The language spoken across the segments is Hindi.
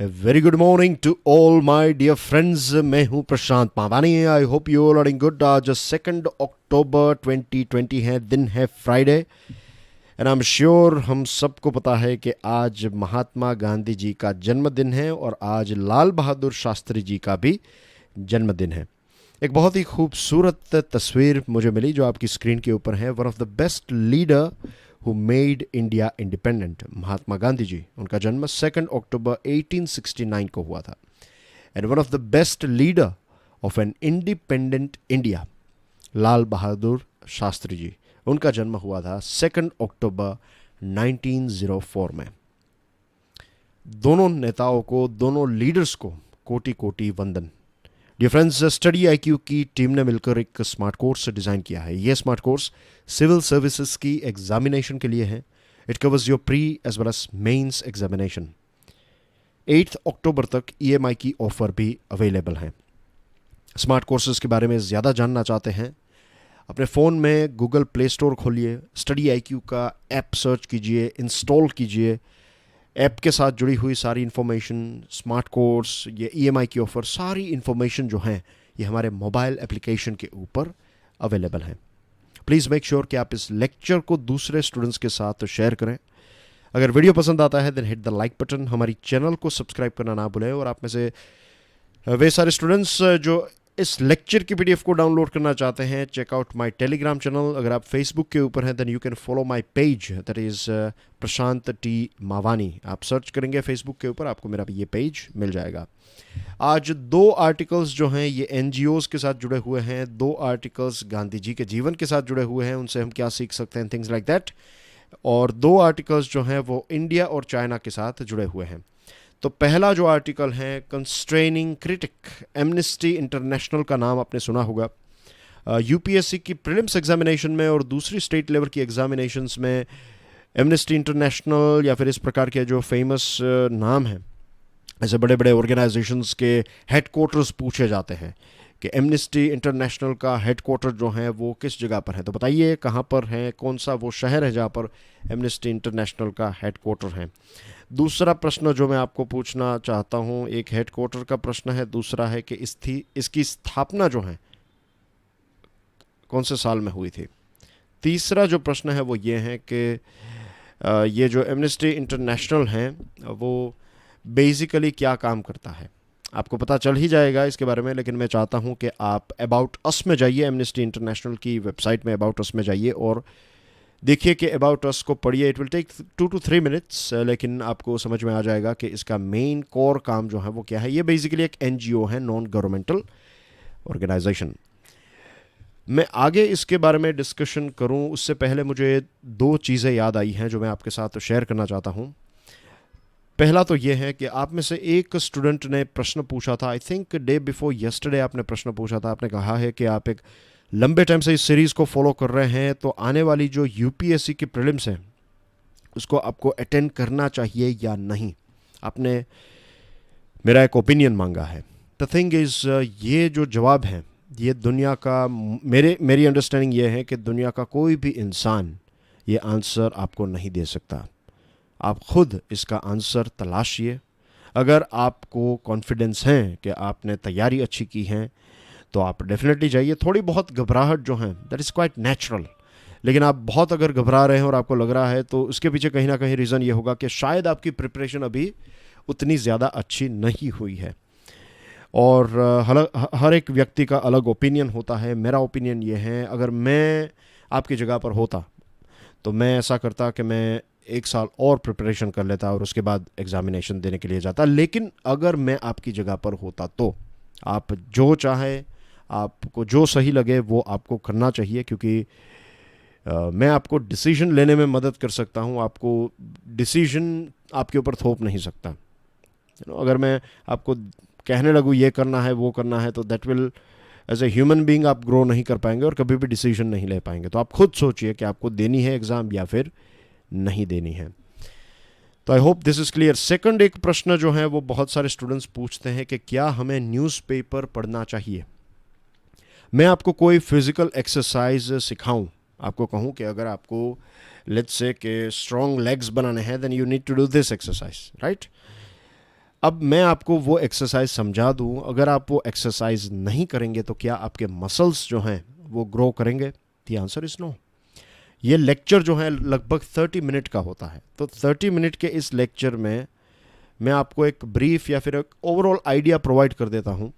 Very good morning to all my dear friends. मैं हूं Prashant Pawani. I hope you all are in good. आज 2 अक्टूबर 2020 है, दिन है Friday, and I am sure हम सबको पता है कि आज महात्मा गांधी जी का जन्मदिन है और आज लाल बहादुर शास्त्री जी का भी जन्मदिन है। एक बहुत ही खूबसूरत तस्वीर मुझे मिली जो आपकी स्क्रीन के ऊपर है। One of the best leader who made India independent, Mahatma Gandhi ji. उनका जन्म 2 अक्टूबर 1869 को हुआ था। And one of the best leader of an independent India, Lal Bahadur Shastri ji. उनका जन्म हुआ था 2 अक्टूबर 1904 में। दोनों नेताओं को, दोनों लीडर्स को कोटि कोटि वंदन। डियर फ्रेंड्स, स्टडी आईक्यू की टीम ने मिलकर एक स्मार्ट कोर्स डिज़ाइन किया है। ये स्मार्ट कोर्स सिविल सर्विसेज की एग्जामिनेशन के लिए है। It covers your pre as well as mains examination. 8 October तक ईएमआई की ऑफर भी अवेलेबल है। स्मार्ट कोर्सेज के बारे में ज़्यादा जानना चाहते हैं? अपने फ़ोन में गूगल प्ले स्टोर खोलिए, स्टडी आईक्यू का ऐप सर्च कीजिए, इंस्टॉल कीजिए। ऐप के साथ जुड़ी हुई सारी इन्फॉर्मेशन, स्मार्ट कोर्स, ये ईएमआई की ऑफ़र, सारी इन्फॉर्मेशन जो हैं ये हमारे मोबाइल एप्लीकेशन के ऊपर अवेलेबल हैं। प्लीज़ मेक श्योर कि आप इस लेक्चर को दूसरे स्टूडेंट्स के साथ शेयर करें। अगर वीडियो पसंद आता है then hit the like button. हमारी चैनल को सब्सक्राइब करना ना भूलें। और आप में से वे सारे स्टूडेंट्स जो इस लेक्चर की पीडीएफ को डाउनलोड करना चाहते हैं, check out my Telegram channel. अगर आप फेसबुक के ऊपर हैं then you can follow my page, that is Prashant T Mawani. आप सर्च करेंगे फेसबुक के ऊपर, आपको मेरा ये पेज मिल जाएगा। आज 2 आर्टिकल्स जो हैं ये एनजीओज़ के साथ जुड़े हुए हैं, 2 आर्टिकल्स गांधी जी के जीवन के साथ जुड़े हुए हैं, उनसे हम क्या सीख सकते हैं, थिंग्स लाइक दैट। और 2 आर्टिकल्स जो हैं वो इंडिया और चाइना के साथ जुड़े हुए हैं। तो पहला जो आर्टिकल है, कंस्ट्रेनिंग क्रिटिक। एमनेस्टी इंटरनेशनल का नाम आपने सुना होगा। यूपीएससी की प्रीलिम्स एग्जामिनेशन में और दूसरी स्टेट लेवल की एग्जामिनेशंस में एमनेस्टी इंटरनेशनल या फिर इस प्रकार के जो फेमस नाम हैं, ऐसे बड़े बड़े ऑर्गेनाइजेशंस के हेडक्वार्टर्स पूछे जाते हैं कि एमनेस्टी इंटरनेशनल का हेडक्वार्टर जो है वो किस जगह पर है। तो बताइए कहाँ पर है, कौन सा वो शहर है जहाँ पर एमनेस्टी इंटरनेशनल का हेडक्वार्टर है। दूसरा प्रश्न जो मैं आपको पूछना चाहता हूँ, एक हेडक्वार्टर का प्रश्न है, दूसरा है कि इसकी स्थापना जो है कौन से साल में हुई थी। तीसरा जो प्रश्न है वो ये है कि ये जो एमनेस्टी इंटरनेशनल है वो बेसिकली क्या काम करता है। आपको पता चल ही जाएगा इसके बारे में, लेकिन मैं चाहता हूँ कि आप अबाउट अस में जाइए, एमनेस्टी इंटरनेशनल की वेबसाइट में अबाउट अस में जाइए और देखिए कि अबाउट अस को पढ़िए। It will take 2 to 3 minutes, लेकिन आपको समझ में आ जाएगा कि इसका मेन कोर काम जो है वो क्या है। ये बेसिकली एक एनजीओ है, नॉन गवर्नमेंटल ऑर्गेनाइजेशन। मैं आगे इसके बारे में डिस्कशन करूं उससे पहले मुझे 2 चीज़ें याद आई हैं जो मैं आपके साथ शेयर करना चाहता हूं। पहला तो ये है कि आप में से एक स्टूडेंट ने प्रश्न पूछा था, I think day before yesterday आपने प्रश्न पूछा था। आपने कहा है कि आप एक लंबे टाइम से इस सीरीज़ को फॉलो कर रहे हैं, तो आने वाली जो यूपीएससी की प्रीलिम्स हैं उसको आपको अटेंड करना चाहिए या नहीं। आपने मेरा एक ओपिनियन मांगा है। द थिंग इज़, ये जो जवाब है ये दुनिया का, मेरी अंडरस्टैंडिंग ये है कि दुनिया का कोई भी इंसान ये आंसर आपको नहीं दे सकता। आप खुद इसका आंसर तलाशिए। अगर आपको कॉन्फिडेंस है कि आपने तैयारी अच्छी की है तो आप डेफिनेटली जाइए। थोड़ी बहुत घबराहट जो है दैट इज़ क्वाइट नेचुरल, लेकिन आप बहुत अगर घबरा रहे हैं और आपको लग रहा है तो उसके पीछे कहीं ना कहीं रीज़न ये होगा कि शायद आपकी प्रिपरेशन अभी उतनी ज़्यादा अच्छी नहीं हुई है। और हर एक व्यक्ति का अलग ओपिनियन होता है। मेरा ओपिनियन ये है, अगर मैं आपकी जगह पर होता तो मैं ऐसा करता कि मैं 1 साल और प्रिपरेशन कर लेता और उसके बाद एग्ज़ामिनेशन देने के लिए जाता। लेकिन अगर मैं आपकी जगह पर होता तो आप जो चाहे, आपको जो सही लगे वो आपको करना चाहिए, क्योंकि मैं आपको डिसीजन लेने में मदद कर सकता हूँ, आपको डिसीजन आपके ऊपर थोप नहीं सकता। अगर मैं आपको कहने लगूँ ये करना है वो करना है तो that will, as a human being आप ग्रो नहीं कर पाएंगे और कभी भी डिसीजन नहीं ले पाएंगे। तो आप खुद सोचिए कि आपको देनी है एग्ज़ाम या फिर नहीं देनी है। तो I hope this is clear. Second एक प्रश्न जो है वो बहुत सारे स्टूडेंट्स पूछते हैं कि क्या हमें न्यूज़पेपर पढ़ना चाहिए। मैं आपको कोई फिज़िकल एक्सरसाइज सिखाऊं, आपको कहूं कि अगर आपको लेट्स से कि स्ट्रॉन्ग लेग्स बनाने हैं then you need to do this exercise, right. अब मैं आपको वो एक्सरसाइज समझा दूं, अगर आप वो एक्सरसाइज नहीं करेंगे तो क्या आपके मसल्स जो हैं वो ग्रो करेंगे? The answer is no. ये लेक्चर जो है लगभग 30 मिनट का होता है, तो 30 मिनट के इस लेक्चर में मैं आपको एक ब्रीफ या फिर एक ओवरऑल आइडिया प्रोवाइड कर देता हूँ।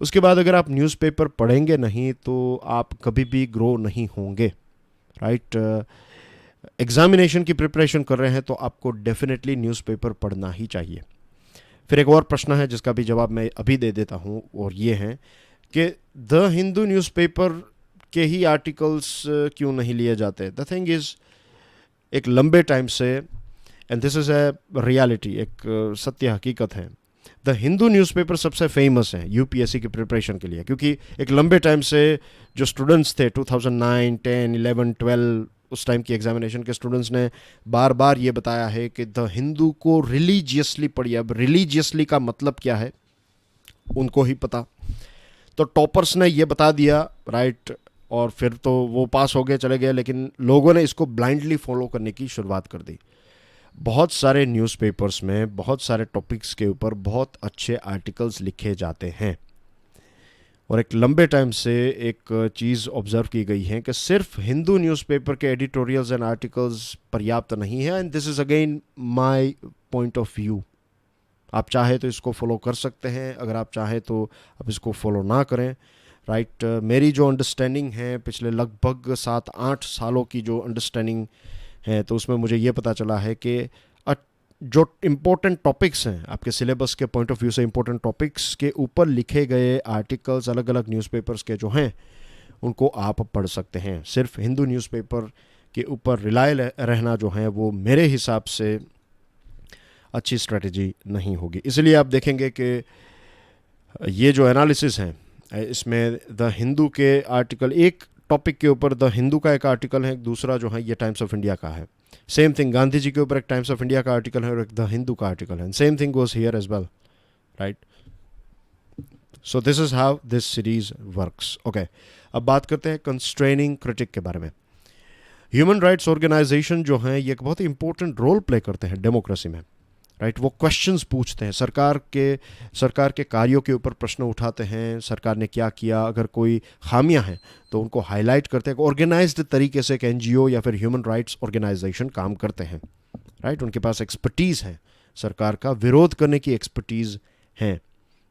उसके बाद अगर आप न्यूज़पेपर पढ़ेंगे नहीं तो आप कभी भी ग्रो नहीं होंगे, राइट? एग्जामिनेशन की प्रिपरेशन कर रहे हैं तो आपको डेफिनेटली न्यूज़पेपर पढ़ना ही चाहिए। फिर एक और प्रश्न है जिसका भी जवाब मैं अभी दे देता हूँ, और ये है कि द हिंदू न्यूज़पेपर के ही आर्टिकल्स क्यों नहीं लिए जाते? द थिंग इज़, एक लंबे टाइम से, and this is a reality, एक सत्य हकीकत है, द हिंदू न्यूज़पेपर सबसे फेमस है यूपीएससी की प्रिपरेशन के लिए, क्योंकि एक लंबे टाइम से जो स्टूडेंट्स थे 2009, 10, 11, 12 उस टाइम की एग्जामिनेशन के स्टूडेंट्स ने बार बार ये बताया है कि द हिंदू को रिलीजियसली पढ़िए। अब रिलीजियसली का मतलब क्या है उनको ही पता, तो टॉपर्स ने ये बता दिया, राइट, और फिर तो वो पास हो गए, चले गए, लेकिन लोगों ने इसको ब्लाइंडली फॉलो करने की शुरुआत कर दी। बहुत सारे न्यूज़पेपर्स में बहुत सारे टॉपिक्स के ऊपर बहुत अच्छे आर्टिकल्स लिखे जाते हैं, और एक लंबे टाइम से एक चीज़ ऑब्जर्व की गई है कि सिर्फ हिंदू न्यूज़पेपर के एडिटोरियल्स एंड आर्टिकल्स पर्याप्त नहीं है, and this is again my point of view. आप चाहे तो इसको फॉलो कर सकते हैं, अगर आप चाहे तो आप इसको फॉलो ना करें, राइट? मेरी जो अंडरस्टैंडिंग है पिछले लगभग 7-8 सालों की जो अंडरस्टैंडिंग है, तो उसमें मुझे ये पता चला है कि जो इम्पोर्टेंट टॉपिक्स हैं आपके सिलेबस के पॉइंट ऑफ व्यू से, इम्पोर्टेंट टॉपिक्स के ऊपर लिखे गए आर्टिकल्स अलग अलग न्यूज़पेपर्स के जो हैं उनको आप पढ़ सकते हैं। सिर्फ हिंदू न्यूज़पेपर के ऊपर रिलाय रहना जो है वो मेरे हिसाब से अच्छी स्ट्रेटजी नहीं होगी। इसलिए आप देखेंगे कि ये जो एनालिसिस है इसमें द हिंदू के आर्टिकल, एक टॉपिक के ऊपर द हिंदू का एक आर्टिकल है, दूसरा जो है ये टाइम्स ऑफ इंडिया का है। सेम थिंग, गांधी जी के ऊपर एक टाइम्स ऑफ इंडिया का आर्टिकल है और एक द हिंदू का आर्टिकल है। Same thing goes here as well, right? So this is how this series works. Okay, अब बात करते हैं कंस्ट्रेनिंग क्रिटिक के बारे में। ह्यूमन राइट्स ऑर्गेनाइजेशन जो हैं ये एक बहुत ही इंपॉर्टेंट रोल प्ले करते हैं डेमोक्रेसी में, राइट? वो क्वेश्चंस पूछते हैं, सरकार के कार्यों के ऊपर प्रश्न उठाते हैं, सरकार ने क्या किया, अगर कोई खामियां हैं तो उनको हाईलाइट करते हैं। ऑर्गेनाइज्ड तरीके से एक एनजीओ या फिर ह्यूमन राइट्स ऑर्गेनाइजेशन काम करते हैं, राइट? उनके पास एक्सपर्टीज़ है, सरकार का विरोध करने की एक्सपर्टीज़ है,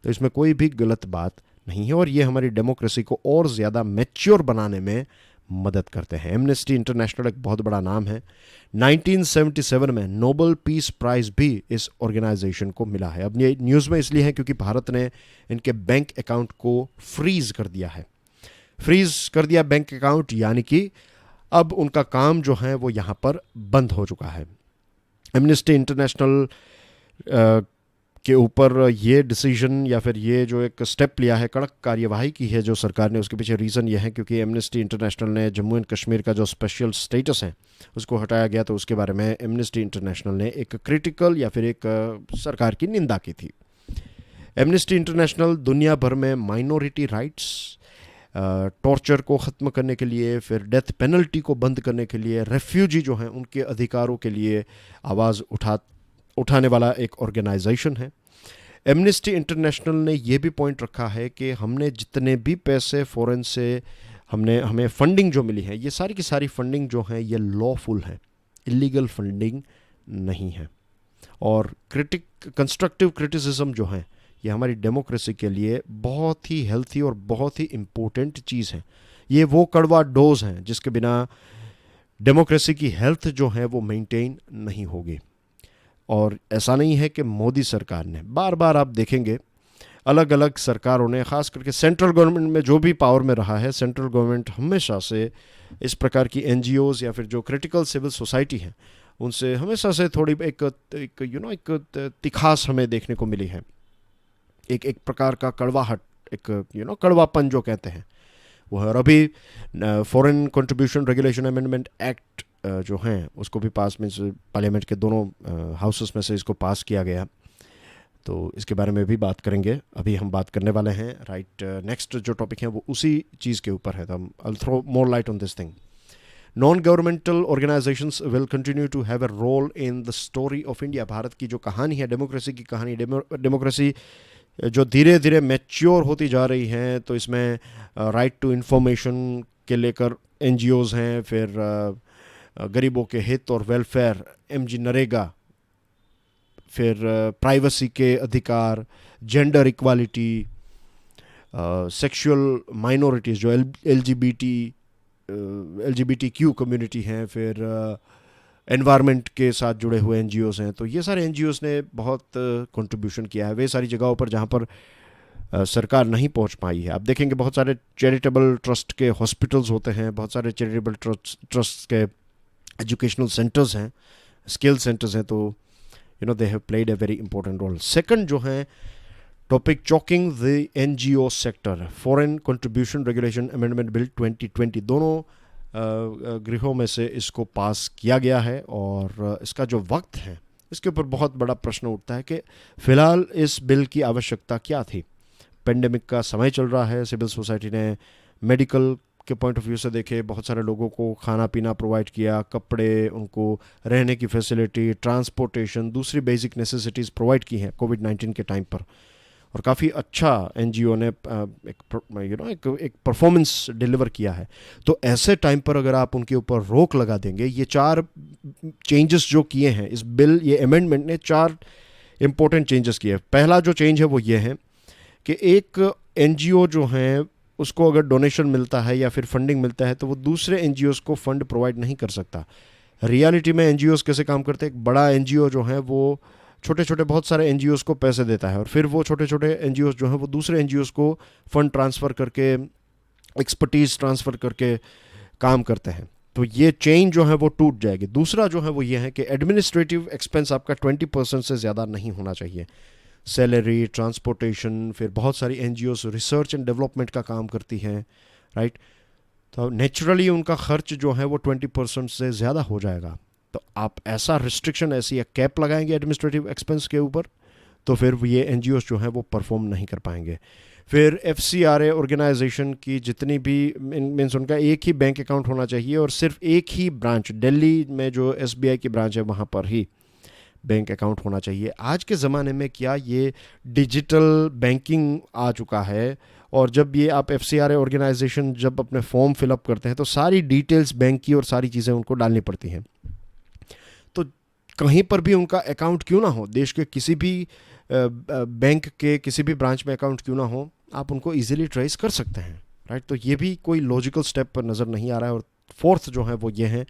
तो इसमें कोई भी गलत बात नहीं है, और ये हमारी डेमोक्रेसी को और ज़्यादा मैच्योर बनाने में मदद करते हैं। एमनेस्टी इंटरनेशनल एक बहुत बड़ा नाम है। 1977 में नोबेल पीस प्राइज़ भी इस ऑर्गेनाइजेशन को मिला है। अब ये न्यूज़ में इसलिए है क्योंकि भारत ने इनके बैंक अकाउंट को फ्रीज़ कर दिया है। फ्रीज़ कर दिया बैंक अकाउंट, यानी कि अब उनका काम जो है वो यहाँ पर बंद हो चुका है। एमनेस्टी इंटरनेशनल के ऊपर ये डिसीजन या फिर ये जो एक स्टेप लिया है, कड़क कार्यवाही की है जो सरकार ने, उसके पीछे रीज़न ये है क्योंकि एमनेस्टी इंटरनेशनल ने जम्मू एंड कश्मीर का जो स्पेशल स्टेटस है उसको हटाया गया, तो उसके बारे में एमनेस्टी इंटरनेशनल ने एक क्रिटिकल या फिर एक सरकार की निंदा की थी। एमनेस्टी इंटरनेशनल दुनिया भर में माइनॉरिटी राइट्स, टॉर्चर को ख़त्म करने के लिए, फिर डेथ पेनल्टी को बंद करने के लिए, रेफ्यूजी जो हैं उनके अधिकारों के लिए आवाज़ उठाने वाला एक ऑर्गेनाइजेशन है। एमनेस्टी इंटरनेशनल ने यह भी पॉइंट रखा है कि हमने जितने भी पैसे फॉरेन से हमें फंडिंग जो मिली है, ये सारी की सारी फंडिंग जो है ये लॉफुल है, इलीगल फंडिंग नहीं है। और कंस्ट्रक्टिव क्रिटिसिज्म जो है ये हमारी डेमोक्रेसी के लिए बहुत ही हेल्थी और बहुत ही इम्पोर्टेंट चीज़ है। ये वो कड़वा डोज हैं जिसके बिना डेमोक्रेसी की हेल्थ जो है वो मेंटेन नहीं होगी। और ऐसा नहीं है कि मोदी सरकार ने, बार बार आप देखेंगे अलग अलग सरकारों ने, ख़ास करके सेंट्रल गवर्नमेंट में जो भी पावर में रहा है, सेंट्रल गवर्नमेंट हमेशा से इस प्रकार की एनजीओज़ या फिर जो क्रिटिकल सिविल सोसाइटी हैं उनसे हमेशा से थोड़ी एक तिखास हमें देखने को मिली है। एक प्रकार का कड़वाहट, एक कड़वापन जो कहते हैं वो है। और अभी foreign contribution regulation amendment act जो हैं उसको भी पास में, पार्लियामेंट के दोनों हाउसेस में से इसको पास किया गया, तो इसके बारे में भी बात करेंगे। अभी हम बात करने वाले हैं, राइट, नेक्स्ट जो टॉपिक है वो उसी चीज़ के ऊपर है, तो I will throw more light on this thing. Non governmental organisations will continue to have a role in the story of India. Bharat की जो कहानी है, डेमोक्रेसी की कहानी, डेमोक्रेसी जो धीरे धीरे मैच्योर होती जा रही है, तो इसमें राइट टू इंफॉर्मेशन के लेकर एनजीओज़ हैं, फिर गरीबों के हित और वेलफेयर, एमजी नरेगा, फिर प्राइवेसी के अधिकार, जेंडर इक्वालिटी, सेक्सुअल माइनॉरिटीज़ जो एलजीबीटी क्यू कम्युनिटी हैं, फिर एनवायरनमेंट के साथ जुड़े हुए एनजीओज़ हैं। तो ये सारे एनजीओज़ ने बहुत कंट्रीब्यूशन किया है वे सारी जगहों पर जहाँ पर सरकार नहीं पहुँच पाई है। आप देखेंगे बहुत सारे चैरिटेबल ट्रस्ट के हॉस्पिटल्स होते हैं, बहुत सारे चैरिटेबल ट्रस्ट के एजुकेशनल सेंटर्स हैं, स्किल सेंटर्स हैं, तो they have played a very important role. Second जो है topic, choking the NGO sector, foreign contribution regulation amendment bill 2020, दोनों गृहों में से इसको पास किया गया है। और इसका जो वक्त है, इसके ऊपर बहुत बड़ा प्रश्न उठता है कि फ़िलहाल इस बिल की आवश्यकता क्या थी। पेंडेमिक का समय चल रहा है, सिविल सोसाइटी ने मेडिकल के पॉइंट ऑफ व्यू से देखे, बहुत सारे लोगों को खाना पीना प्रोवाइड किया, कपड़े, उनको रहने की फैसिलिटी, ट्रांसपोर्टेशन, दूसरी बेसिक नेसेसिटीज़ प्रोवाइड की हैं कोविड-19 के टाइम पर। और काफ़ी अच्छा एनजीओ ने एक परफॉर्मेंस डिलीवर किया है। तो ऐसे टाइम पर अगर आप उनके ऊपर रोक लगा देंगे, ये 4 चेंजेस जो किए हैं इस बिल, ये अमेंडमेंट ने 4 इंपॉर्टेंट चेंजेस किए हैं। पहला जो चेंज है वो ये है कि एक एनजीओ जो हैं उसको अगर डोनेशन मिलता है या फिर फंडिंग मिलता है, तो वो दूसरे एनजीओज़ को फंड प्रोवाइड नहीं कर सकता। रियलिटी में एनजीओज़ कैसे काम करते हैं, एक बड़ा एनजीओ जो है वो छोटे छोटे बहुत सारे एनजीओज़ को पैसे देता है, और फिर वो छोटे छोटे एनजीओज़ जो हैं वो दूसरे एनजीओज़ को फंड ट्रांसफ़र करके, एक्सपर्टीज़ ट्रांसफ़र करके काम करते हैं। तो ये चेन जो है वो टूट जाएगी। दूसरा जो है वो ये है कि एडमिनिस्ट्रेटिव एक्सपेंस आपका 20% से ज़्यादा नहीं होना चाहिए। सैलरी, ट्रांसपोर्टेशन, फिर बहुत सारी एनजीओज़ रिसर्च एंड डेवलपमेंट का काम करती हैं, राइट। तो नेचुरली उनका खर्च जो है वो 20% से ज़्यादा हो जाएगा। तो आप ऐसा रिस्ट्रिक्शन, ऐसी एक कैप लगाएंगे एडमिनिस्ट्रेटिव एक्सपेंस के ऊपर, तो फिर ये एनजीओज़ जो हैं वो परफॉर्म नहीं कर पाएंगे। फिर एफसीआरए ऑर्गेनाइजेशन की जितनी भी मीन्स उनका एक ही बैंक अकाउंट होना चाहिए, और सिर्फ एक ही ब्रांच, दिल्ली में जो एसबीआई की ब्रांच है वहाँ पर ही बैंक अकाउंट होना चाहिए। आज के ज़माने में क्या ये डिजिटल बैंकिंग आ चुका है, और जब ये आप एफसीआरए ऑर्गेनाइजेशन जब अपने फॉर्म फिलअप करते हैं तो सारी डिटेल्स बैंक की और सारी चीज़ें उनको डालनी पड़ती हैं। तो कहीं पर भी उनका अकाउंट क्यों ना हो, देश के किसी भी बैंक के किसी भी ब्रांच में अकाउंट क्यों ना हो, आप उनको इजीली ट्रेस कर सकते हैं, राइट। तो ये भी कोई लॉजिकल स्टेप पर नज़र नहीं आ रहा है। और फोर्थ जो है वो ये है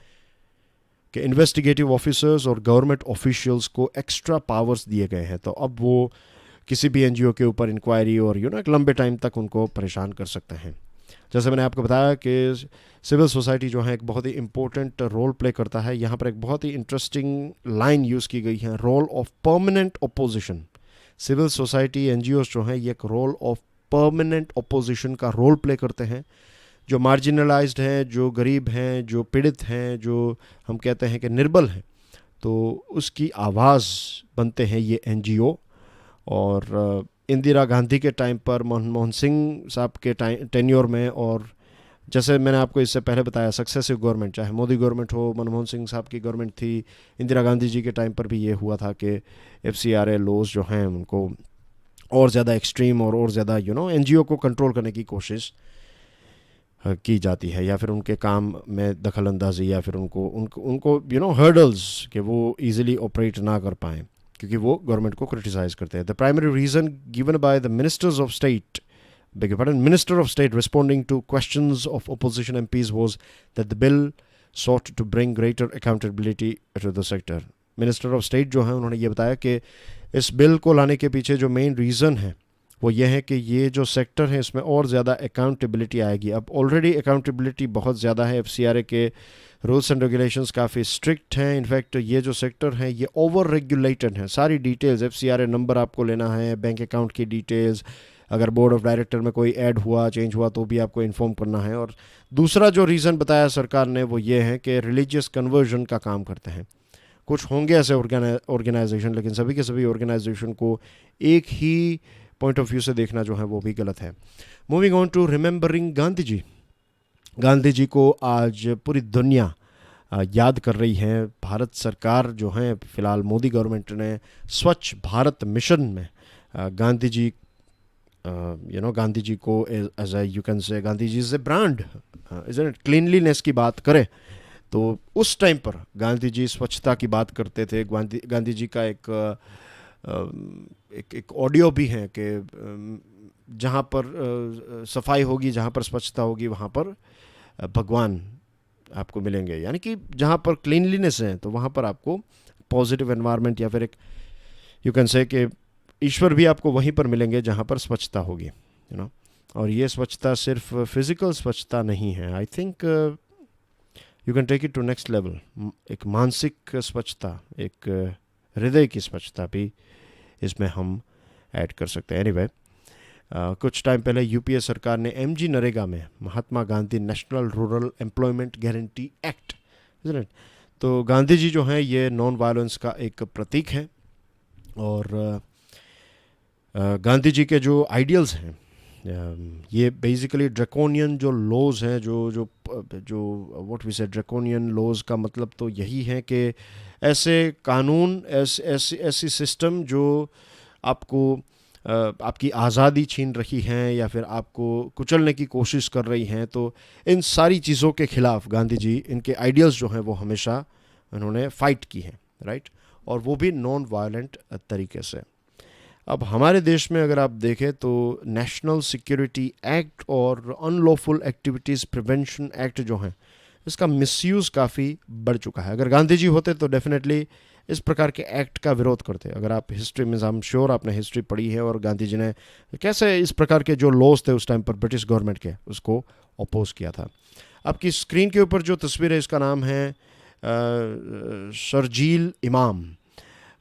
कि इन्वेस्टिगेटिव ऑफिसर्स और गवर्नमेंट ऑफिशियल्स को एक्स्ट्रा पावर्स दिए गए हैं। तो अब वो किसी भी एनजीओ के ऊपर इंक्वायरी और एक लंबे टाइम तक उनको परेशान कर सकते हैं। जैसे मैंने आपको बताया कि सिविल सोसाइटी जो है एक बहुत ही इंपॉर्टेंट रोल प्ले करता है। यहाँ पर एक बहुत ही इंटरेस्टिंग लाइन यूज़ की गई है, role of permanent opposition. Civil society NGOs जो हैं ये एक रोल ऑफ परमानेंट अपोजिशन का रोल प्ले करते हैं। जो मार्जिनलाइज्ड हैं, जो गरीब हैं, जो पीड़ित हैं, जो हम कहते हैं कि निर्बल हैं, तो उसकी आवाज़ बनते हैं ये एनजीओ। और इंदिरा गांधी के टाइम पर, मनमोहन सिंह साहब के टेन्योर में, और जैसे मैंने आपको इससे पहले बताया सक्सेसिव गवर्नमेंट, चाहे मोदी गवर्नमेंट हो, मनमोहन सिंह साहब की गवर्नमेंट थी, इंदिरा गांधी जी के टाइम पर भी ये हुआ था कि एफसीआरए लॉज जो हैं उनको और ज़्यादा एक्सट्रीम और ज़्यादा एनजीओ को कंट्रोल करने की कोशिश की जाती है, या फिर उनके काम में दखल अंदाजी, या फिर उनको हर्डल्स कि वो ईजिली ऑपरेट ना कर पाएँ क्योंकि वो गवर्नमेंट को क्रिटिसाइज़ करते हैं। The primary reason given by the ministers of state, Minister of State responding to questions of opposition MPs was that the bill sought to bring greater accountability to the sector. Minister of State जो है उन्होंने ये बताया कि इस बिल को लाने के पीछे जो मेन रीज़न है वो ये है कि ये जो सेक्टर है इसमें और ज़्यादा अकाउंटेबिलिटी आएगी। अब ऑलरेडी अकाउंटेबिलिटी बहुत ज़्यादा है, एफसीआरए के रूल्स एंड रेगुलेशंस काफ़ी स्ट्रिक्ट हैं। इनफैक्ट ये जो सेक्टर है ये ओवर रेगुलेटेड है। सारी डिटेल्स, एफसीआरए नंबर आपको लेना है, बैंक अकाउंट की डिटेल्स, अगर बोर्ड ऑफ डायरेक्टर में कोई ऐड हुआ, चेंज हुआ तो भी आपको इन्फॉर्म करना है। और दूसरा जो रीज़न बताया सरकार ने वो ये है कि रिलीजियस कन्वर्जन का काम करते हैं। कुछ होंगे ऐसे ऑर्गेनाइजेशन, लेकिन सभी के सभी ऑर्गेनाइजेशन को एक ही पॉइंट ऑफ व्यू से देखना जो है वो भी गलत है। Moving on to remembering Gandhi ji, Gandhi ji को आज पूरी दुनिया याद कर रही है। भारत सरकार जो है, फिलहाल मोदी गवर्नमेंट ने स्वच्छ भारत मिशन में गांधी जी, गांधी जी को as a, you can say, Gandhi ji is a brand, isn't it. Cleanliness की बात करें तो उस टाइम पर गांधी जी स्वच्छता की बात करते थे। गांधी जी का एक ऑडियो भी है कि जहाँ पर सफाई होगी, जहाँ पर स्वच्छता होगी, वहाँ पर भगवान आपको मिलेंगे। यानी कि जहाँ पर क्लीनलीनेस है तो वहाँ पर आपको पॉजिटिव एनवायरनमेंट, या फिर एक, यू कैन से, कि ईश्वर भी आपको वहीं पर मिलेंगे जहाँ पर स्वच्छता होगी, और ये स्वच्छता सिर्फ फिजिकल स्वच्छता नहीं है। I think you can take it to next level. एक मानसिक स्वच्छता, एक हृदय की स्वच्छता भी इसमें हम ऐड कर सकते हैं। एनीवे, कुछ टाइम पहले यूपीए सरकार ने एमजी नरेगा में Mahatma Gandhi national rural employment guarantee act, तो गांधी जी जो हैं ये नॉन वायलेंस का एक प्रतीक है। और गांधी जी के जो आइडियल्स हैं, ये बेसिकली ड्रैकोनियन जो लॉज हैं, जो जो जो व्हाट वी से ड्रैकोनियन लॉज का मतलब तो यही है कि ऐसे कानून, ऐसी सिस्टम जो आपको आपकी आज़ादी छीन रही हैं या फिर आपको कुचलने की कोशिश कर रही हैं। तो इन सारी चीज़ों के ख़िलाफ़ गांधी जी, इनके आइडियल्स जो हैं वो हमेशा उन्होंने फ़ाइट की हैं, राइट, और वो भी नॉन वायलेंट तरीके से। अब हमारे देश में अगर आप देखें तो नेशनल सिक्योरिटी एक्ट और अनलॉफुल एक्टिविटीज़ प्रिवेंशन एक्ट जो हैं, इसका मिसयूज़ काफ़ी बढ़ चुका है। अगर गांधी जी होते तो डेफिनेटली इस प्रकार के एक्ट का विरोध करते। अगर आप हिस्ट्री में, आई एम श्योर आपने हिस्ट्री पढ़ी है, और गांधी जी ने कैसे इस प्रकार के जो लॉज थे उस टाइम पर ब्रिटिश गवर्नमेंट के, उसको अपोज किया था। आपकी स्क्रीन के ऊपर जो तस्वीर है, इसका नाम है शर्जील इमाम।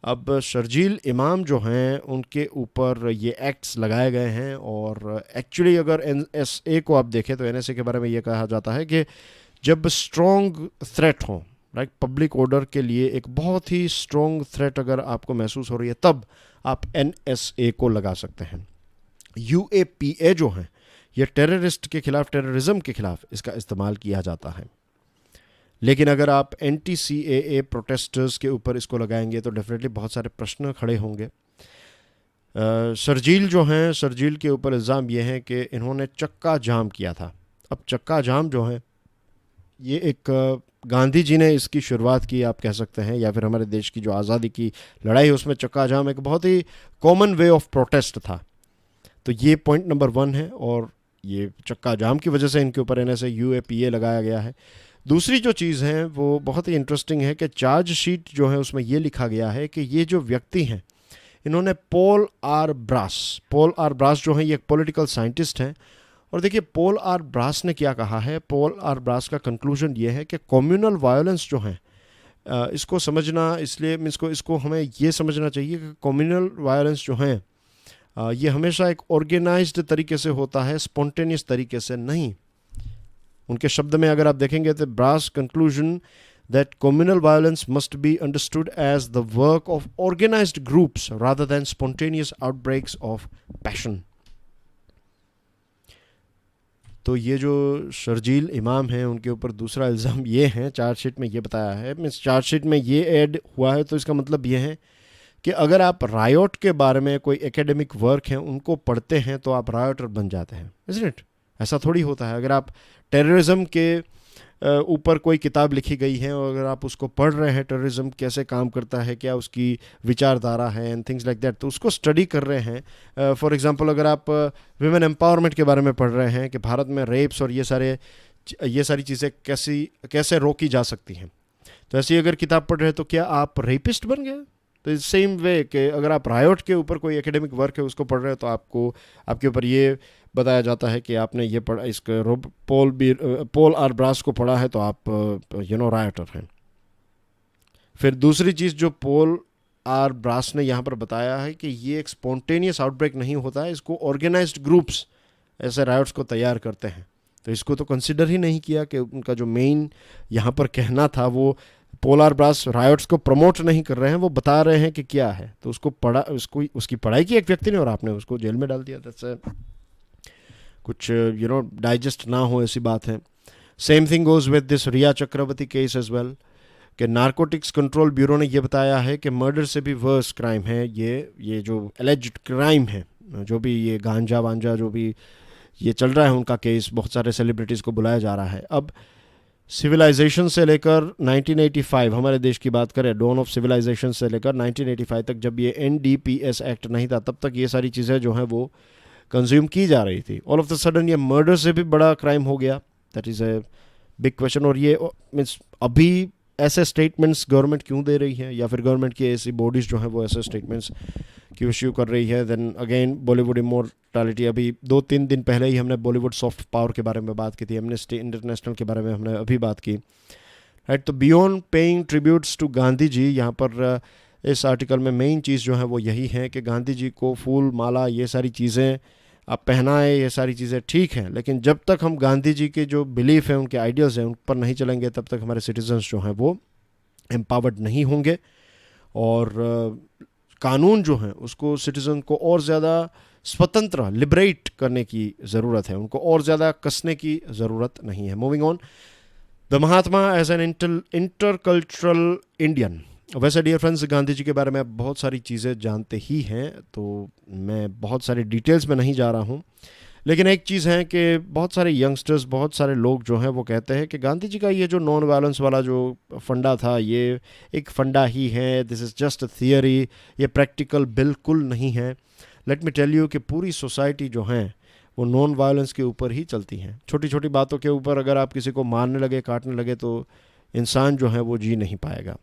अब शर्जील इमाम जो हैं उनके ऊपर ये एक्ट्स लगाए गए हैं। और एक्चुअली अगर NSA को आप देखें तो NSA के बारे में ये कहा जाता है कि जब स्ट्रॉन्ग थ्रेट हो, राइट, पब्लिक ऑर्डर के लिए एक बहुत ही स्ट्रॉन्ग थ्रेट अगर आपको महसूस हो रही है, तब आप NSA को लगा सकते हैं। UAPA जो है, ये टेररिस्ट के खिलाफ, टेररिज्म के खिलाफ इसका इस्तेमाल किया जाता है। लेकिन अगर आप NTCAA प्रोटेस्टर्स के ऊपर इसको लगाएंगे तो डेफिनेटली बहुत सारे प्रश्न खड़े होंगे। शर्जील जो हैं, शर्जील के ऊपर इल्ज़ाम ये है कि इन्होंने चक्का जाम किया था। अब चक्का जाम जो है, ये एक गांधी जी ने इसकी शुरुआत की, आप कह सकते हैं, या फिर हमारे देश की जो आज़ादी की लड़ाई है उसमें चक्का जाम एक बहुत ही कॉमन वे ऑफ प्रोटेस्ट था। तो ये पॉइंट नंबर 1 है, और ये चक्का जाम की वजह से इनके ऊपर NSA UAPA लगाया गया है। दूसरी जो चीज़ है वो बहुत ही इंटरेस्टिंग है कि चार्ज शीट जो है उसमें ये लिखा गया है कि ये जो व्यक्ति हैं, इन्होंने पॉल आर ब्रास जो है, ये एक पॉलिटिकल साइंटिस्ट हैं। और देखिए पॉल आर ब्रास ने क्या कहा है। पॉल आर ब्रास का कंक्लूजन ये है कि कम्युनल वायलेंस जो है, इसको समझना, इसलिए इसको हमें ये समझना चाहिए कि कम्युनल वायलेंस जो है ये हमेशा एक ऑर्गेनाइज्ड तरीके से होता है, स्पॉन्टेनियस तरीके से नहीं। उनके शब्द में अगर आप देखेंगे तो ब्रास conclusion that communal violence must be understood as the work of organized groups rather than spontaneous outbreaks of passion. तो ये जो शर्जील इमाम हैं उनके ऊपर दूसरा इल्ज़ाम ये है, चार्जशीट में ये बताया है, मीन्स चार्जशीट में ये ऐड हुआ है, तो इसका मतलब ये है कि अगर आप रायोट के बारे में कोई एकेडमिक वर्क हैं उनको पढ़ते हैं तो आप रायोटर बन जाते हैं, isn't it? ऐसा थोड़ी होता है। अगर आप टेररिज्म के ऊपर कोई किताब लिखी गई है और अगर आप उसको पढ़ रहे हैं, टेररिज्म कैसे काम करता है, क्या उसकी विचारधारा है एंड थिंग्स लाइक दैट, तो उसको स्टडी कर रहे हैं। फॉर एग्जांपल अगर आप विमेन एम्पावरमेंट के बारे में पढ़ रहे हैं कि भारत में रेप्स और ये सारी चीज़ें कैसे रोकी जा सकती हैं, तो ऐसी अगर किताब पढ़ रहे हैं तो क्या आप रेपिस्ट बन गए? तो सेम वे कि अगर आप रायोट के ऊपर कोई एकेडमिक वर्क है उसको पढ़ रहे हो तो आपके ऊपर ये बताया जाता है कि आपने ये पढ़ा, इसके पॉल आर ब्रास को पढ़ा है तो आप रायोटर हैं। फिर दूसरी चीज़ जो पॉल आर ब्रास ने यहाँ पर बताया है कि ये एक स्पॉन्टेनियस आउटब्रेक नहीं होता है, इसको ऑर्गेनाइज्ड ग्रुप्स ऐसे रायोट्स को तैयार करते हैं। तो इसको तो कंसिडर ही नहीं किया कि उनका जो मेन यहाँ पर कहना था वो पॉल आर ब्रास रायोट्स को प्रमोट नहीं कर रहे हैं, वो बता रहे हैं कि क्या है। तो उसकी पढ़ाई की एक व्यक्ति ने और आपने उसको जेल में डाल दिया। दैट्स कुछ डाइजेस्ट ना हो ऐसी बात है। Same thing goes with this Rhea Chakraborty case as well, कि नारकोटिक्स कंट्रोल ब्यूरो ने ये बताया है कि मर्डर से भी वर्स क्राइम है ये जो एलिज्ड क्राइम है, जो भी ये गांजा वांजा जो भी ये चल रहा है उनका केस, बहुत सारे सेलिब्रिटीज़ को बुलाया जा रहा है। अब सिविलाइजेशन से लेकर 1985, हमारे देश की बात करें, डॉन ऑफ सिविलाइजेशन से लेकर 1985 तक, जब ये NDPS एक्ट नहीं था, तब तक ये सारी चीज़ें जो हैं वो कंज्यूम की जा रही थी। ऑल ऑफ द सडन ये मर्डर से भी बड़ा क्राइम हो गया। That is a big question. और ये मीन्स अभी ऐसे स्टेटमेंट्स गवर्नमेंट क्यों दे रही है, या फिर गवर्नमेंट की ऐसी बॉडीज़ जो हैं वो ऐसे स्टेटमेंट्स क्यों इश्यू कर रही है। देन अगेन बॉलीवुड इमोर्टैलिटी, अभी 2-3 दिन पहले ही हमने बॉलीवुड सॉफ्ट पावर के बारे में बात की थी, एमनेस्टी इंटरनेशनल के बारे में हमने अभी बात की, राइट। तो beyond paying tributes to Gandhi ji, यहाँ पर इस आर्टिकल में मेन चीज़ जो है वो यही है कि गांधी जी को फूल माला ये सारी चीज़ें आप पहनाएं, ये सारी चीज़ें ठीक हैं, लेकिन जब तक हम गांधी जी के जो बिलीफ है, उनके आइडियल्स हैं, उन पर नहीं चलेंगे, तब तक हमारे सिटीजन्स जो हैं वो एम्पावर्ड नहीं होंगे। और कानून जो है उसको सिटीज़न को और ज़्यादा स्वतंत्र लिबरेट करने की ज़रूरत है, उनको और ज़्यादा कसने की ज़रूरत नहीं है। Moving on, the Mahatma as an intercultural Indian. वैसे डियर फ्रेंड्स, गांधी जी के बारे में आप बहुत सारी चीज़ें जानते ही हैं, तो मैं बहुत सारी डिटेल्स में नहीं जा रहा हूँ, लेकिन एक चीज़ है कि बहुत सारे यंगस्टर्स, बहुत सारे लोग जो हैं वो कहते हैं कि गांधी जी का ये जो नॉन वायलेंस वाला जो फंडा था, ये एक फंडा ही है, this is just a theory, ये प्रैक्टिकल बिल्कुल नहीं है। लेट मी टेल यू कि पूरी सोसाइटी जो है वो नॉन वायलेंस के ऊपर ही चलती हैं। छोटी छोटी बातों के ऊपर अगर आप किसी को मारने लगे, काटने लगे, तो इंसान जो है वो जी नहीं पाएगा।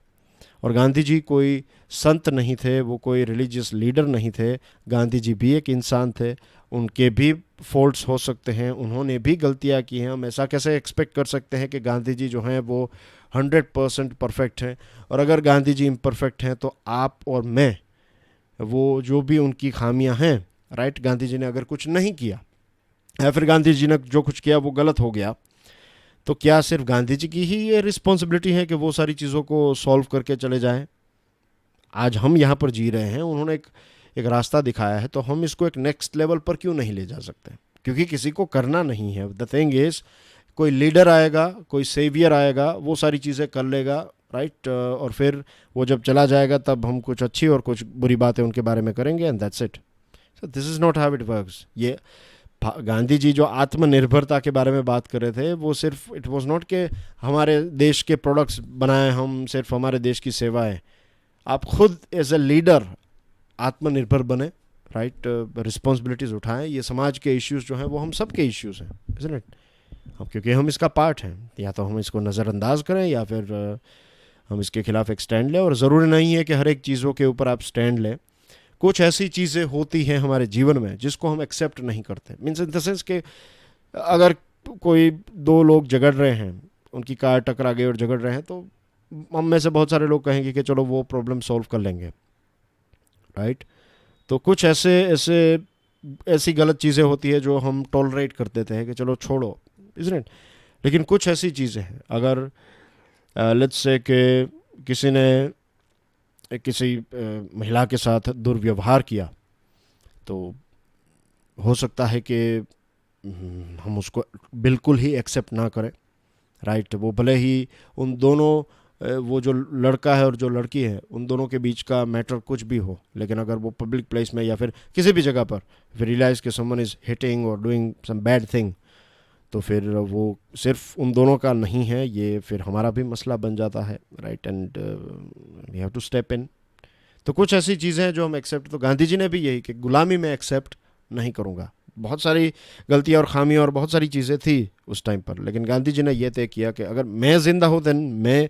और गांधी जी कोई संत नहीं थे, वो कोई रिलीजियस लीडर नहीं थे, गांधी जी भी एक इंसान थे, उनके भी फॉल्ट्स हो सकते हैं, उन्होंने भी गलतियां की हैं। हम ऐसा कैसे एक्सपेक्ट कर सकते हैं कि गांधी जी जो हैं वो 100% परफेक्ट हैं। और अगर गांधी जी इम्परफेक्ट हैं तो आप और मैं, वो जो भी उनकी खामियां हैं, राइट, गांधी जी ने अगर कुछ नहीं किया या फिर गांधी जी ने जो कुछ किया वो गलत हो गया, तो क्या सिर्फ गांधी जी की ही ये रिस्पॉन्सिबिलिटी है कि वो सारी चीज़ों को सॉल्व करके चले जाएं? आज हम यहाँ पर जी रहे हैं, उन्होंने एक रास्ता दिखाया है, तो हम इसको एक नेक्स्ट लेवल पर क्यों नहीं ले जा सकते? क्योंकि किसी को करना नहीं है। द थिंग इज, कोई लीडर आएगा, कोई सेवियर आएगा, वो सारी चीज़ें कर लेगा, राइट, और फिर वो जब चला जाएगा तब हम कुछ अच्छी और कुछ बुरी बातें उनके बारे में करेंगे, and that's it. So this is not how it works. ये गांधी जी जो आत्मनिर्भरता के बारे में बात कर रहे थे, वो सिर्फ इट वाज नॉट कि हमारे देश के प्रोडक्ट्स बनाए हम, सिर्फ हमारे देश की सेवाएं। आप खुद एज ए लीडर आत्मनिर्भर बने, राइट, रिस्पॉन्सिबिलिटीज़ उठाएं। ये समाज के इश्यूज़ जो हैं वो हम सब के इश्यूज़ हैं, इज़न्ट इट? हम क्योंकि हम इसका पार्ट हैं, या तो हम इसको नज़रअंदाज करें या फिर हम इसके खिलाफ एक स्टैंड लें। और ज़रूरी नहीं है कि हर एक चीज़ों के ऊपर आप स्टैंड लें। कुछ ऐसी चीज़ें होती हैं हमारे जीवन में जिसको हम एक्सेप्ट नहीं करते। मीन्स इन द सेंस कि अगर कोई दो लोग झगड़ रहे हैं, उनकी कार टकरा गई और झगड़ रहे हैं, तो हम में से बहुत सारे लोग कहेंगे कि चलो वो प्रॉब्लम सॉल्व कर लेंगे, राइट। तो कुछ ऐसी गलत चीज़ें होती है जो हम टॉलरेट कर देते हैं कि चलो छोड़ो, इज़न्ट इट? लेकिन कुछ ऐसी चीज़ें हैं, अगर लेट्स से कि किसी ने किसी महिला के साथ दुर्व्यवहार किया, तो हो सकता है कि हम उसको बिल्कुल ही एक्सेप्ट ना करें, राइट। वो भले ही उन दोनों वो जो लड़का है और जो लड़की है, उन दोनों के बीच का मैटर कुछ भी हो, लेकिन अगर वो पब्लिक प्लेस में या फिर किसी भी जगह पर फिर रियलाइज़ कि समवन इज़ हिटिंग और डूइंग सम बैड थिंग, तो फिर वो सिर्फ उन दोनों का नहीं है, ये फिर हमारा भी मसला बन जाता है, right, and we have to step in. तो कुछ ऐसी चीज़ें हैं जो हम एक्सेप्ट, तो गांधी जी ने भी यही कि गुलामी में एक्सेप्ट नहीं करूँगा। बहुत सारी गलतियाँ और खामियाँ और बहुत सारी चीज़ें थी उस टाइम पर, लेकिन गांधी जी ने यह तय किया कि अगर मैं ज़िंदा हूँ देन मैं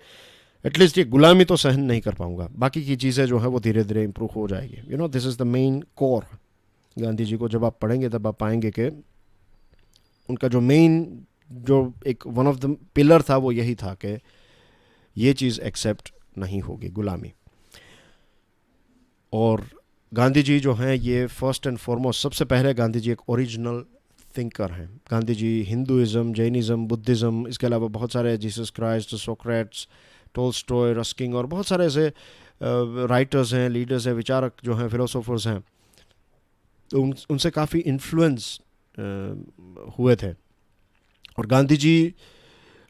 एटलीस्ट ये गुलामी तो सहन नहीं कर पाऊँगा, बाकी की चीज़ें जो है वो धीरे धीरे इम्प्रूव हो जाएगी। You know, this is the main core. Gandhi ji को जब आप पढ़ेंगे तब आप पाएंगे कि उनका जो मेन, जो एक वन ऑफ द पिलर था, वो यही था कि ये चीज़ एक्सेप्ट नहीं होगी, गुलामी। और गांधी जी जो हैं, ये फर्स्ट एंड फॉरमोस्ट, सबसे पहले गांधी जी एक ओरिजिनल थिंकर हैं। Gandhi ji Hinduism, Jainism, Buddhism, इसके अलावा बहुत सारे, जीसस क्राइस्ट, सोक्रेट्स, टोल्स्टॉय, रस्किंग और बहुत सारे ऐसे राइटर्स हैं, लीडर्स हैं, विचारक जो हैं, फिलोसोफर्स हैं, तो उनसे काफ़ी इन्फ्लुएंस हुए थे। और गांधी जी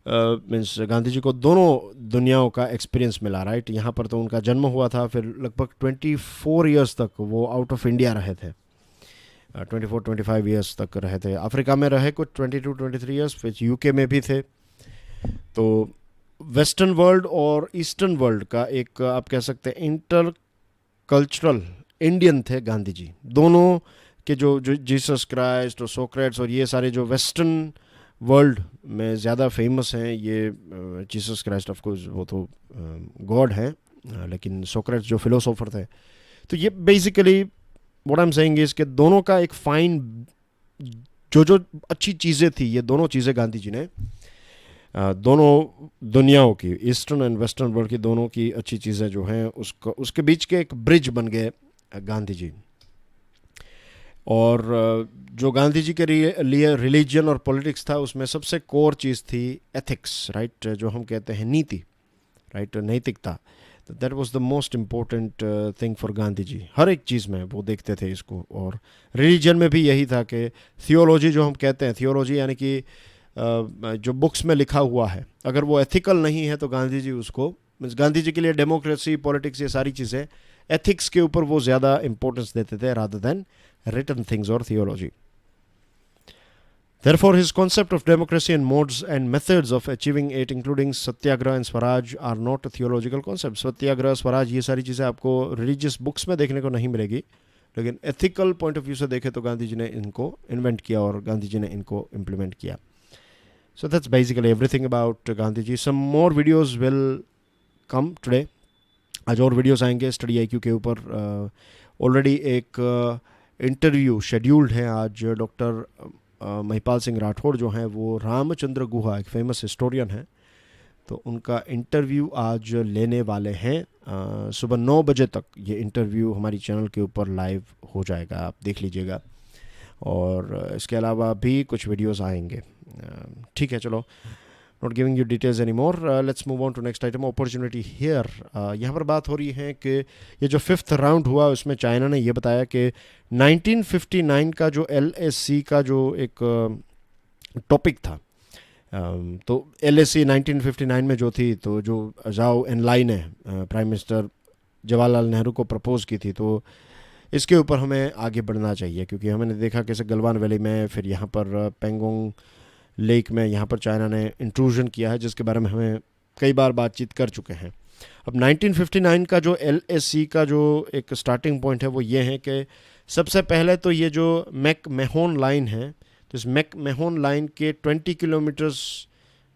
मीन्स गांधी जी को दोनों दुनियाओं का एक्सपीरियंस मिला, राइट। यहाँ पर तो उनका जन्म हुआ था, फिर लगभग 24 ईयर्स तक वो आउट ऑफ इंडिया रहे थे, 24-25 ईयर्स तक रहे थे। अफ्रीका में रहे कुछ 22-23 ईयर्स, फिर यूके में भी थे। तो वेस्टर्न वर्ल्ड और ईस्टर्न वर्ल्ड का एक आप कह सकते हैं इंटर कल्चरल इंडियन थे गांधी जी। दोनों के जो जीसस क्राइस्ट और सोक्रेट्स और ये सारे जो वेस्टर्न वर्ल्ड में ज़्यादा फेमस हैं, ये जीसस क्राइस्ट ऑफ कोर्स वो तो गॉड हैं, लेकिन सोक्रेट्स जो फिलोसोफर थे, तो ये basically what I am saying is कि दोनों का एक फाइन जो अच्छी चीज़ें थी, ये दोनों चीज़ें गांधी जी ने दोनों दुनियाओं की, ईस्टर्न एंड वेस्टर्न वर्ल्ड की दोनों की अच्छी चीज़ें जो हैं उसके बीच के एक ब्रिज बन गए गांधी जी। और जो गांधी जी के लिए रिलीजन और पॉलिटिक्स था, उसमें सबसे कोर चीज़ थी एथिक्स, राइट, जो हम कहते हैं नीति, राइट, नैतिकता। That was the most important thing for Gandhi ji. हर एक चीज़ में वो देखते थे इसको। और रिलीजन में भी यही था कि थियोलॉजी जो हम कहते हैं, थियोलॉजी यानी कि जो बुक्स में लिखा हुआ है, अगर वो एथिकल नहीं है तो गांधी जी उसको, मीन्स गांधी जी के लिए डेमोक्रेसी, पॉलिटिक्स, ये सारी चीज़ें एथिक्स के ऊपर वो ज़्यादा इंपॉर्टेंस देते थे rather than written things or theology. Therefore, his concept of democracy and modes and methods of achieving it, including Satyagraha and Swaraj, are not theological concepts. Satyagraha, Swaraj, ये सारी चीज़ें आपको रिलीजियस बुक्स में देखने को नहीं मिलेगी, लेकिन एथिकल पॉइंट ऑफ व्यू से देखें तो गांधी जी ने इनको इन्वेंट किया और गांधी जी ने इनको इम्प्लीमेंट किया। So that's basically everything about Gandhi ji. Some more videos will come today. आज और वीडियोस आएंगे स्टडी IQ के ऊपर। ऑलरेडी एक इंटरव्यू शेड्यूल्ड है आज। डॉक्टर महिपाल सिंह राठौड़ जो हैं वो रामचंद्र गुहा, एक फेमस हिस्टोरियन हैं, तो उनका इंटरव्यू आज लेने वाले हैं। सुबह 9 बजे तक ये इंटरव्यू हमारी चैनल के ऊपर लाइव हो जाएगा, आप देख लीजिएगा। और इसके अलावा भी कुछ वीडियोस आएंगे। ठीक है, चलो, not giving you details any more, let's move on to next item, opportunity here. यहाँ पर बात हो रही है कि ये जो 5th राउंड हुआ उसमें चाइना ने ये बताया कि 1959 का जो LAC का जो एक टॉपिक था, तो LAC 1959 में जो थी, तो जो जाओ एनलाई ने प्राइम मिनिस्टर जवाहरलाल नेहरू को प्रपोज की थी, तो इसके ऊपर हमें आगे बढ़ना चाहिए, क्योंकि हमने देखा कैसे गलवान वैली में, फिर यहाँ पर पेंगोंग लेक में यहाँ पर चाइना ने इंट्रूजन किया है, जिसके बारे में हमें कई बार बातचीत कर चुके हैं। अब 1959 का जो LAC का जो एक स्टार्टिंग पॉइंट है वो ये है कि सबसे पहले तो ये जो मैक-मैहोन लाइन है, तो इस मैक-मैहोन लाइन के 20 किलोमीटर्स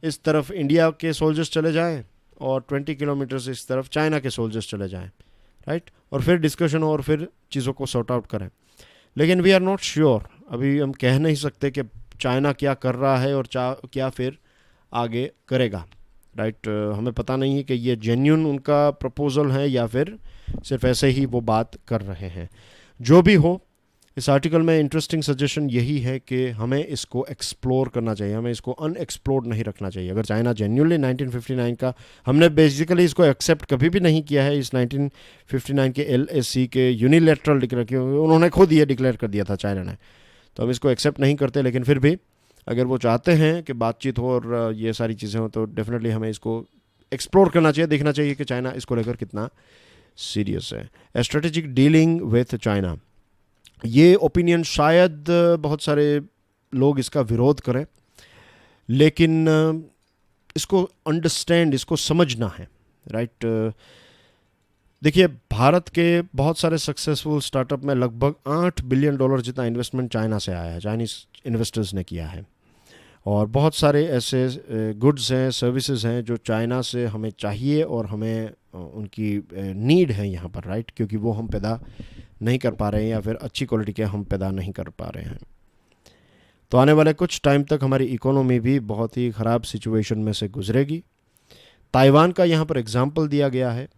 इस तरफ इंडिया के सोल्जर्स चले जाएं और 20 किलोमीटर्स इस तरफ चाइना के सोल्जर्स चले जाएं, राइट, और फिर डिस्कशन हो और फिर चीज़ों को सॉर्ट आउट करें। लेकिन वी आर नॉट श्योर, अभी हम कह नहीं सकते कि चाइना क्या कर रहा है और क्या फिर आगे करेगा, राइट। हमें पता नहीं है कि ये जेन्युइन उनका प्रपोज़ल है या फिर सिर्फ ऐसे ही वो बात कर रहे हैं। जो भी हो, इस आर्टिकल में इंटरेस्टिंग सजेशन यही है कि हमें इसको एक्सप्लोर करना चाहिए, हमें इसको अनएक्सप्लोर्ड नहीं रखना चाहिए। अगर चाइना जेन्युइनली 1959 का, हमने बेसिकली इसको एक्सेप्ट कभी भी नहीं किया है, इस 1959 के LAC के यूनिलैटरल डिक्लेयर किया, उन्होंने खुद ये डिक्लेयर कर दिया था चाइना ने, तो हम इसको एक्सेप्ट नहीं करते। लेकिन फिर भी अगर वो चाहते हैं कि बातचीत हो और ये सारी चीज़ें हो, तो डेफिनेटली हमें इसको एक्सप्लोर करना चाहिए, देखना चाहिए कि चाइना इसको लेकर कितना सीरियस है। स्ट्रेटेजिक डीलिंग विथ चाइना, ये ओपिनियन शायद बहुत सारे लोग इसका विरोध करें, लेकिन इसको अंडरस्टैंड, इसको समझना है, राइट। देखिए, भारत के बहुत सारे सक्सेसफुल स्टार्टअप में लगभग $8 बिलियन जितना इन्वेस्टमेंट चाइना से आया है, चाइनीज़ इन्वेस्टर्स ने किया है। और बहुत सारे ऐसे गुड्स हैं, सर्विसेज हैं जो चाइना से हमें चाहिए और हमें उनकी नीड है यहाँ पर, राइट, क्योंकि वो हम पैदा नहीं कर पा रहे हैं या फिर अच्छी क्वालिटी के हम पैदा नहीं कर पा रहे हैं। तो आने वाले कुछ टाइम तक हमारी इकोनॉमी भी बहुत ही ख़राब सिचुएशन में से गुजरेगी। ताइवान का यहाँ पर एग्जाम्पल दिया गया है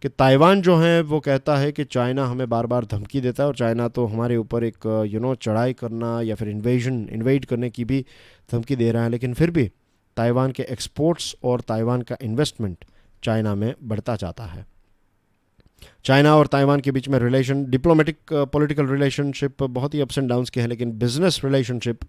कि ताइवान जो है वो कहता है कि चाइना हमें बार बार धमकी देता है और चाइना तो हमारे ऊपर एक चढ़ाई करना या फिर इन्वेड करने की भी धमकी दे रहा है, लेकिन फिर भी ताइवान के एक्सपोर्ट्स और ताइवान का इन्वेस्टमेंट चाइना में बढ़ता जाता है। चाइना और ताइवान के बीच में रिलेशन, डिप्लोमेटिक पॉलिटिकल रिलेशनशिप बहुत ही अप्स एंड डाउन्स के हैं, लेकिन बिजनेस रिलेशनशिप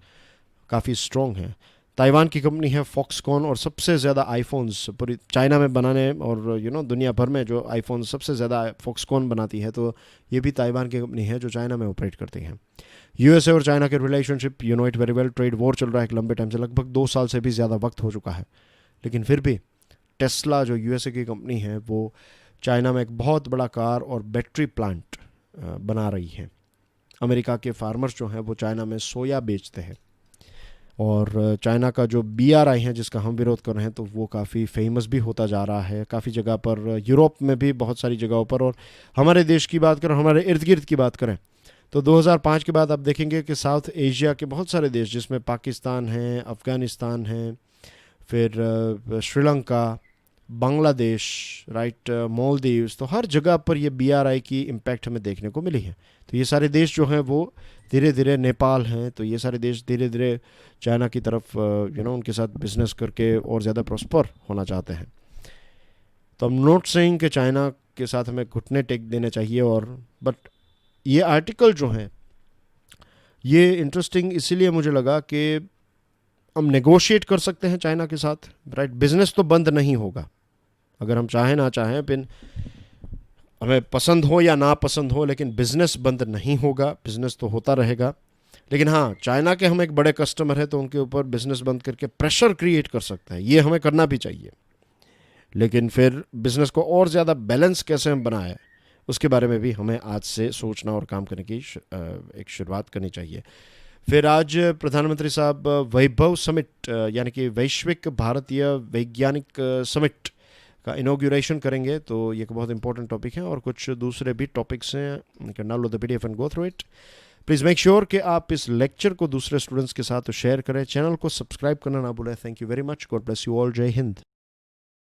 काफ़ी स्ट्रॉन्ग है। ताइवान की कंपनी है फॉक्सकॉन, और सबसे ज़्यादा आईफोन्स पूरी चाइना में बनाने और दुनिया भर में जो आईफोन सबसे ज़्यादा फॉक्सकॉन बनाती है, तो ये भी ताइवान की कंपनी है जो चाइना में ऑपरेट करती है। यूएसए और चाइना के relationship you know it very well, trade war चल रहा है एक लंबे टाइम से, लगभग 2 साल से भी ज़्यादा वक्त हो चुका है, लेकिन फिर भी टेस्ला जो यूएसए की कंपनी है वो चाइना में एक बहुत बड़ा कार और बैटरी प्लांट बना रही है। अमेरिका के फार्मर्स जो हैं वो चाइना में सोया बेचते हैं, और चाइना का जो BRI है जिसका हम विरोध कर रहे हैं, तो वो काफ़ी फेमस भी होता जा रहा है काफ़ी जगह पर, यूरोप में भी बहुत सारी जगहों पर। और हमारे देश की बात करें, हमारे इर्द गिर्द की बात करें, तो 2005 के बाद आप देखेंगे कि साउथ एशिया के बहुत सारे देश, जिसमें पाकिस्तान है, अफ़गानिस्तान है, फिर श्रीलंका, बांग्लादेश, राइट, मालदीव्स, तो हर जगह पर ये BRI की इम्पैक्ट हमें देखने को मिली है। तो ये सारे देश जो हैं वो धीरे धीरे, नेपाल हैं, तो ये सारे देश धीरे धीरे चाइना की तरफ उनके साथ बिजनेस करके और ज़्यादा प्रॉस्पर होना चाहते हैं। तो हम नोट सेइंग कि चाइना के साथ हमें घुटने टेक देने चाहिए, और बट ये आर्टिकल जो है ये इंटरेस्टिंग इसीलिए मुझे लगा कि हम नेगोशिएट कर सकते हैं चाइना के साथ, राइट। बिजनेस तो बंद नहीं होगा, अगर हम चाहें ना चाहें, फिर हमें पसंद हो या ना पसंद हो, लेकिन बिजनेस बंद नहीं होगा, बिजनेस तो होता रहेगा। लेकिन हाँ, चाइना के हम एक बड़े कस्टमर हैं, तो उनके ऊपर बिजनेस बंद करके प्रेशर क्रिएट कर सकते हैं, ये हमें करना भी चाहिए। लेकिन फिर बिजनेस को और ज़्यादा बैलेंस कैसे हम बनाएं, उसके बारे में भी हमें आज से सोचना और काम करने की एक शुरुआत करनी चाहिए। फिर आज प्रधानमंत्री साहब वैभव समिट यानी कि वैश्विक भारतीय वैज्ञानिक समिट का इनॉग्रेशन करेंगे, तो ये एक बहुत इंपॉर्टेंट टॉपिक है, और कुछ दूसरे भी टॉपिक्स हैं। You can download the PDF and go through it. Please make sure कि आप इस लेक्चर को दूसरे स्टूडेंट्स के साथ शेयर करें, चैनल को सब्सक्राइब करना ना भूलें। Thank you very much, God bless you all, जय हिंद।